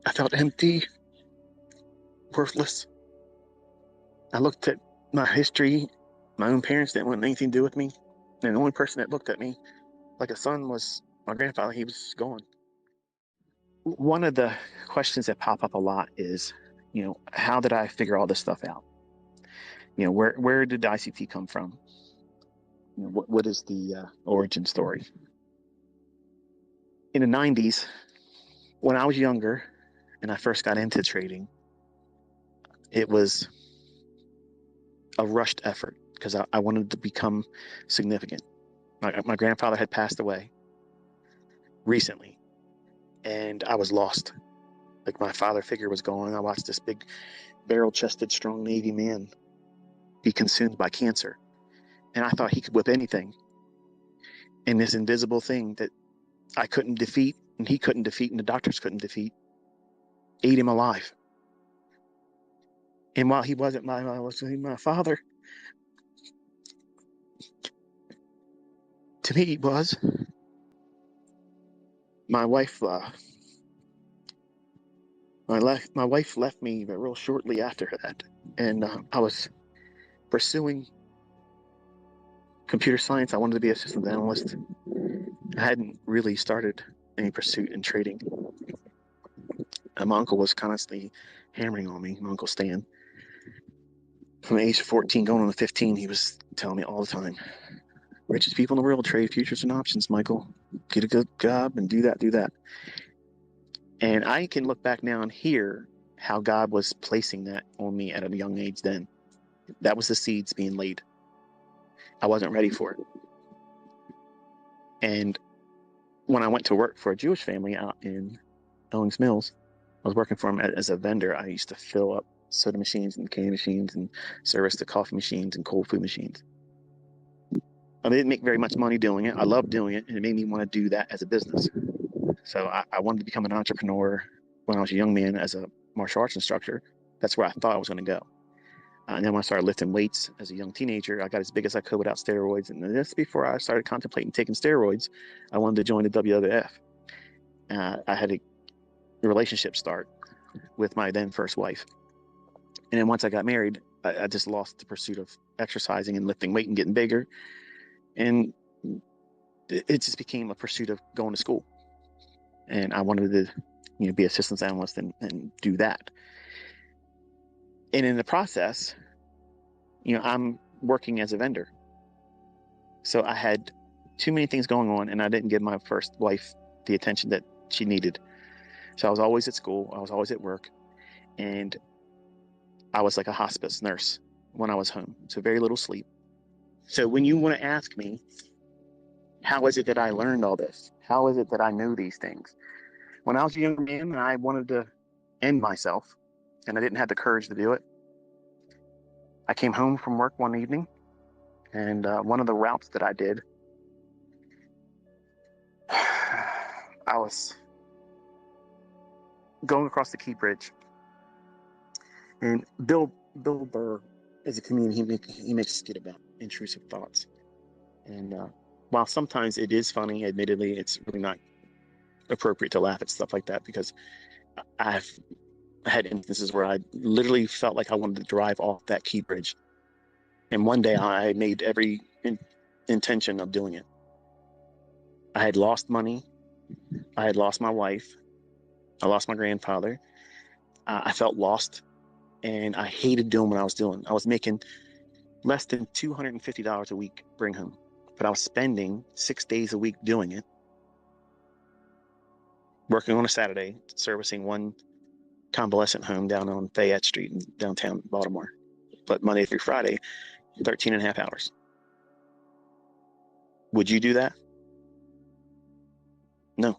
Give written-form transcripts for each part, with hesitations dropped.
I felt empty, worthless. I looked at my history. My own parents didn't want anything to do with me. And the only person that looked at me like a son was my grandfather. He was gone. One of the questions that pop up a lot is, how did I figure all this stuff out? Where did ICT come from? What is the origin story? In the 90s, when I was younger and I first got into trading, it was a rushed effort because I wanted to become significant. My grandfather had passed away recently, and I was lost. Like, my father figure was gone. I watched this big, barrel-chested, strong Navy man be consumed by cancer, and I thought he could whip anything. And this invisible thing that I couldn't defeat, and he couldn't defeat, and the doctors couldn't defeat, ate him alive. And while he wasn't my father, to me he was. My wife, my wife left me real shortly after that, and I was pursuing computer science. I wanted to be a systems analyst. I hadn't really started any pursuit in trading. And my uncle was constantly hammering on me, my Uncle Stan. From the age of 14 going on to 15, he was telling me all the time, richest people in the world trade futures and options, Michael. Get a good job and do that. And I can look back now and hear how God was placing that on me at a young age then. That was the seeds being laid. I wasn't ready for it. And when I went to work for a Jewish family out in Owings Mills, I was working for them as a vendor. I used to fill up soda machines and candy machines and service the coffee machines and cold food machines. I didn't make very much money doing it. I loved doing it, and it made me want to do that as a business. So I wanted to become an entrepreneur when I was a young man as a martial arts instructor. That's where I thought I was going to go. And then when I started lifting weights as a young teenager, I got as big as I could without steroids. And this before I started contemplating taking steroids, I wanted to join the WWF. I had a relationship start with my then first wife. And then once I got married, I just lost the pursuit of exercising and lifting weight and getting bigger. And it just became a pursuit of going to school. And I wanted to, be a systems analyst and do that. And in the process, I'm working as a vendor. So I had too many things going on, and I didn't give my first wife the attention that she needed. So I was always at school. I was always at work. And I was like a hospice nurse when I was home. So very little sleep. So when you want to ask me, how is it that I learned all this? How is it that I knew these things? When I was a younger man and I wanted to end myself, and I didn't have the courage to do it, I came home from work one evening, and one of the routes that I did, I was going across the Key Bridge, and Bill Burr is a comedian. He makes a skit about intrusive thoughts, and while sometimes it is funny, admittedly, it's really not appropriate to laugh at stuff like that, because I've had instances where I literally felt like I wanted to drive off that Key Bridge. And one day I made every intention of doing it. I had lost money. I had lost my wife. I lost my grandfather. I felt lost, and I hated doing what I was doing. I was making less than $250 a week bring home, but I was spending 6 days a week doing it, working on a Saturday, servicing one convalescent home down on Fayette Street in downtown Baltimore. But Monday through Friday, 13 and a half hours. Would you do that? No,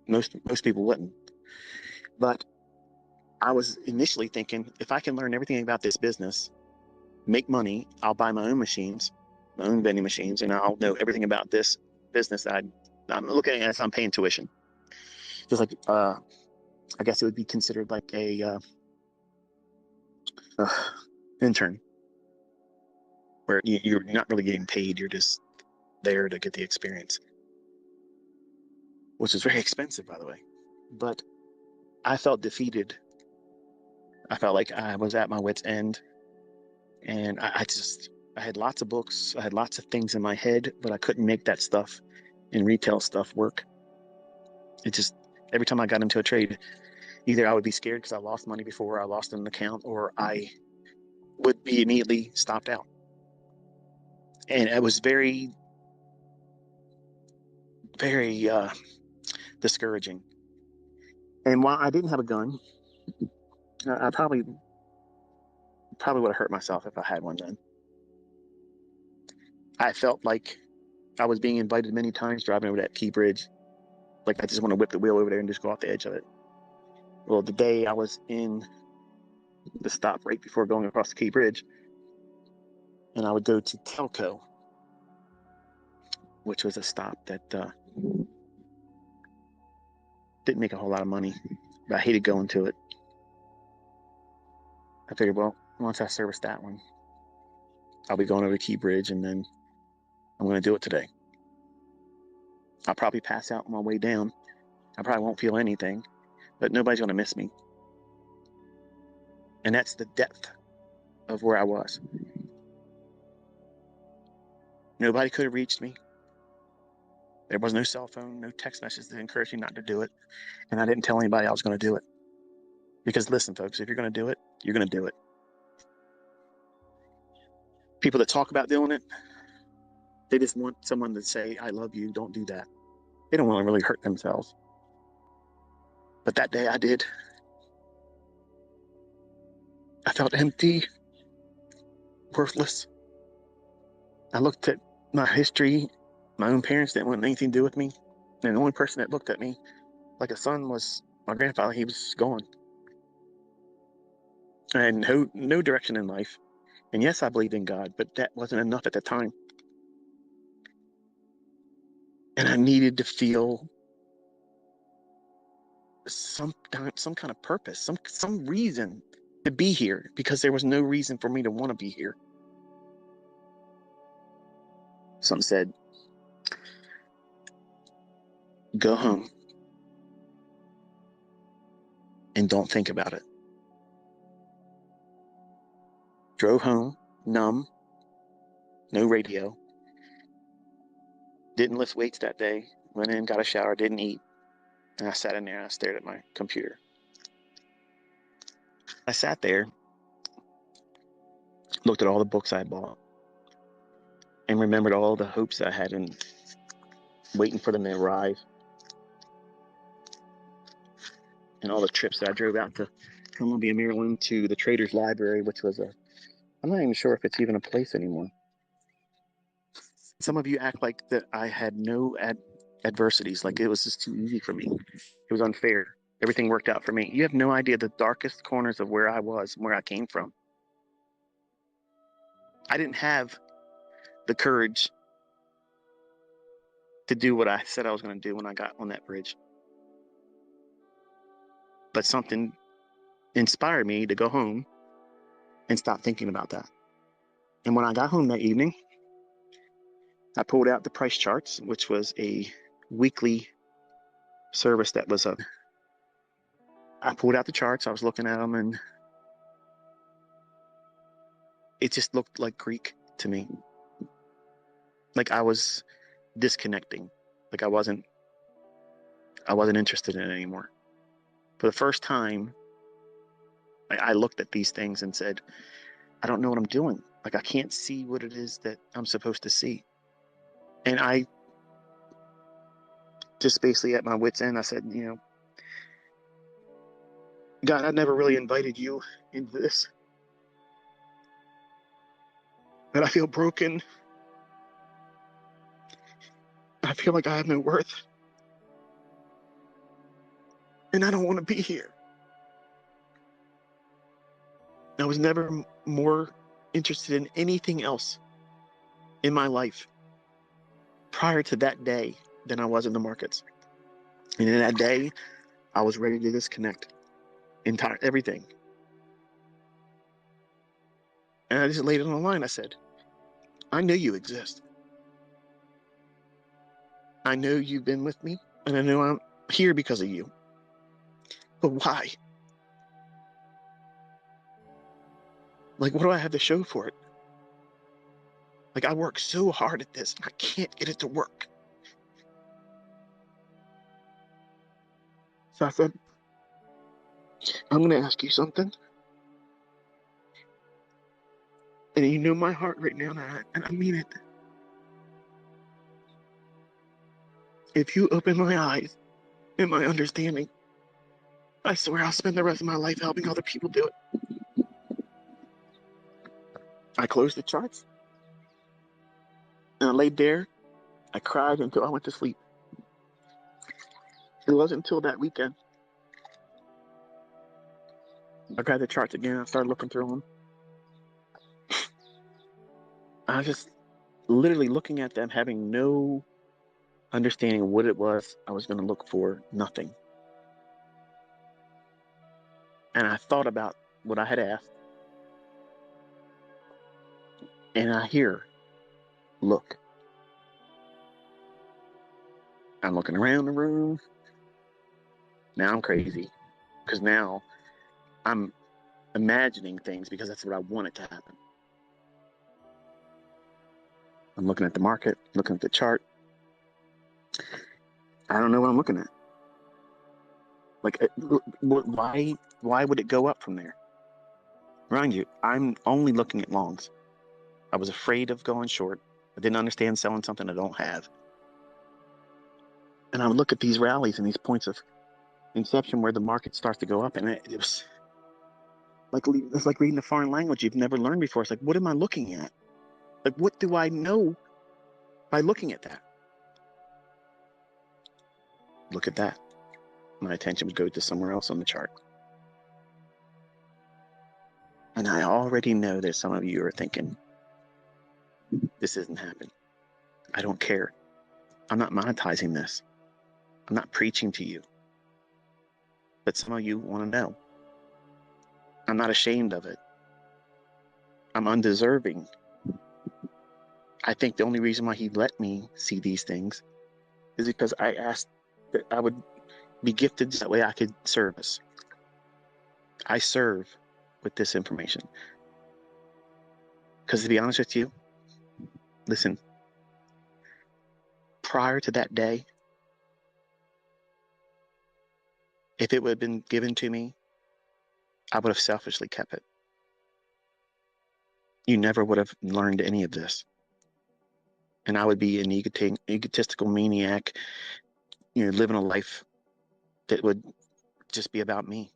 most people wouldn't. But I was initially thinking, if I can learn everything about this business, make money, I'll buy my own machines, my own vending machines, and I'll know everything about this business that I'm looking at as I'm paying tuition. Just like, I guess it would be considered like a intern, where you're not really getting paid, you're just there to get the experience, which is very expensive, by the way. But I felt defeated. I felt like I was at my wit's end. And I had lots of books. I had lots of things in my head, but I couldn't make that stuff and retail stuff work. It just, every time I got into a trade, either I would be scared because I lost money before, I lost an account, or I would be immediately stopped out. And it was very, very discouraging. And while I didn't have a gun, I probably would have hurt myself if I had one then. I felt like I was being invited many times driving over that Key Bridge. Like I just want to whip the wheel over there and just go off the edge of it. Well, the day I was in the stop right before going across the Key Bridge, and I would go to Telco, which was a stop that didn't make a whole lot of money, but I hated going to it. I figured, well, once I service that one, I'll be going over the Key Bridge, and then I'm going to do it today. I'll probably pass out on my way down. I probably won't feel anything, but nobody's going to miss me. And that's the depth of where I was. Nobody could have reached me. There was no cell phone, no text message that encouraged me not to do it. And I didn't tell anybody I was going to do it. Because listen, folks, if you're going to do it, you're going to do it. People that talk about doing it, they just want someone to say, I love you, don't do that. They don't want to really hurt themselves. But that day I did. I felt empty, worthless. I looked at my history. My own parents didn't want anything to do with me. And the only person that looked at me like a son was my grandfather. He was gone. I had no direction in life. And yes, I believed in God, but that wasn't enough at the time. And I needed to feel some kind of purpose, some reason to be here, because there was no reason for me to want to be here. Some said, go home and don't think about it. Drove home, numb, no radio. Didn't lift weights that day. Went in, got a shower, didn't eat. And I sat in there and I stared at my computer. I sat there, looked at all the books I bought, and remembered all the hopes I had in waiting for them to arrive. And all the trips that I drove out to Columbia, Maryland, to the Traders Library, which was I'm not even sure if it's even a place anymore. Some of you act like that I had no adversities, like it was just too easy for me. It was unfair. Everything worked out for me. You have no idea the darkest corners of where I was, where I came from. I didn't have the courage to do what I said I was going to do when I got on that bridge. But something inspired me to go home and stop thinking about that. And when I got home that evening, I pulled out the price charts, which was a weekly service that was I pulled out the charts, I was looking at them, and it just looked like Greek to me. Like I was disconnecting. Like I wasn't interested in it anymore. For the first time, I looked at these things and said, I don't know what I'm doing. Like I can't see what it is that I'm supposed to see. And I just basically at my wit's end, I said, God, I never really invited you into this. But I feel broken. I feel like I have no worth. And I don't want to be here. I was never more interested in anything else in my life prior to that day than I was in the markets. And in that day, I was ready to disconnect everything. And I just laid it on the line. I said, I know you exist. I know you've been with me, and I know I'm here because of you. But why? Like, what do I have to show for it? Like, I work so hard at this, and I can't get it to work. So I said, I'm going to ask you something. And you know my heart right now, and I mean it. If you open my eyes and my understanding, I swear I'll spend the rest of my life helping other people do it. I closed the charts, and I laid there. I cried until I went to sleep. It wasn't until that weekend I grabbed the charts again. I started looking through them. I was just literally looking at them, having no understanding of what it was I was going to look for. Nothing. And I thought about what I had asked, and I hear, look. I'm looking around the room. Now I'm crazy because now I'm imagining things because that's what I want it to happen. I'm looking at the market, looking at the chart. I don't know what I'm looking at. Like, why would it go up from there? Mind you, I'm only looking at longs. I was afraid of going short. I didn't understand selling something I don't have. And I would look at these rallies and these points of inception where the market starts to go up, and it was like, it's like reading a foreign language you've never learned before. It's like, what am I looking at? Like, what do I know by looking at that? Look at that. My attention would go to somewhere else on the chart. And I already know that some of you are thinking, this isn't happening. I don't care. I'm not monetizing this. I'm not preaching to you. But some of you want to know. I'm not ashamed of it. I'm undeserving. I think the only reason why he let me see these things is because I asked that I would be gifted that way I could service. I serve with this information. Because to be honest with you, listen, prior to that day, if it would have been given to me, I would have selfishly kept it. You never would have learned any of this. And I would be an egotistical maniac, living a life that would just be about me.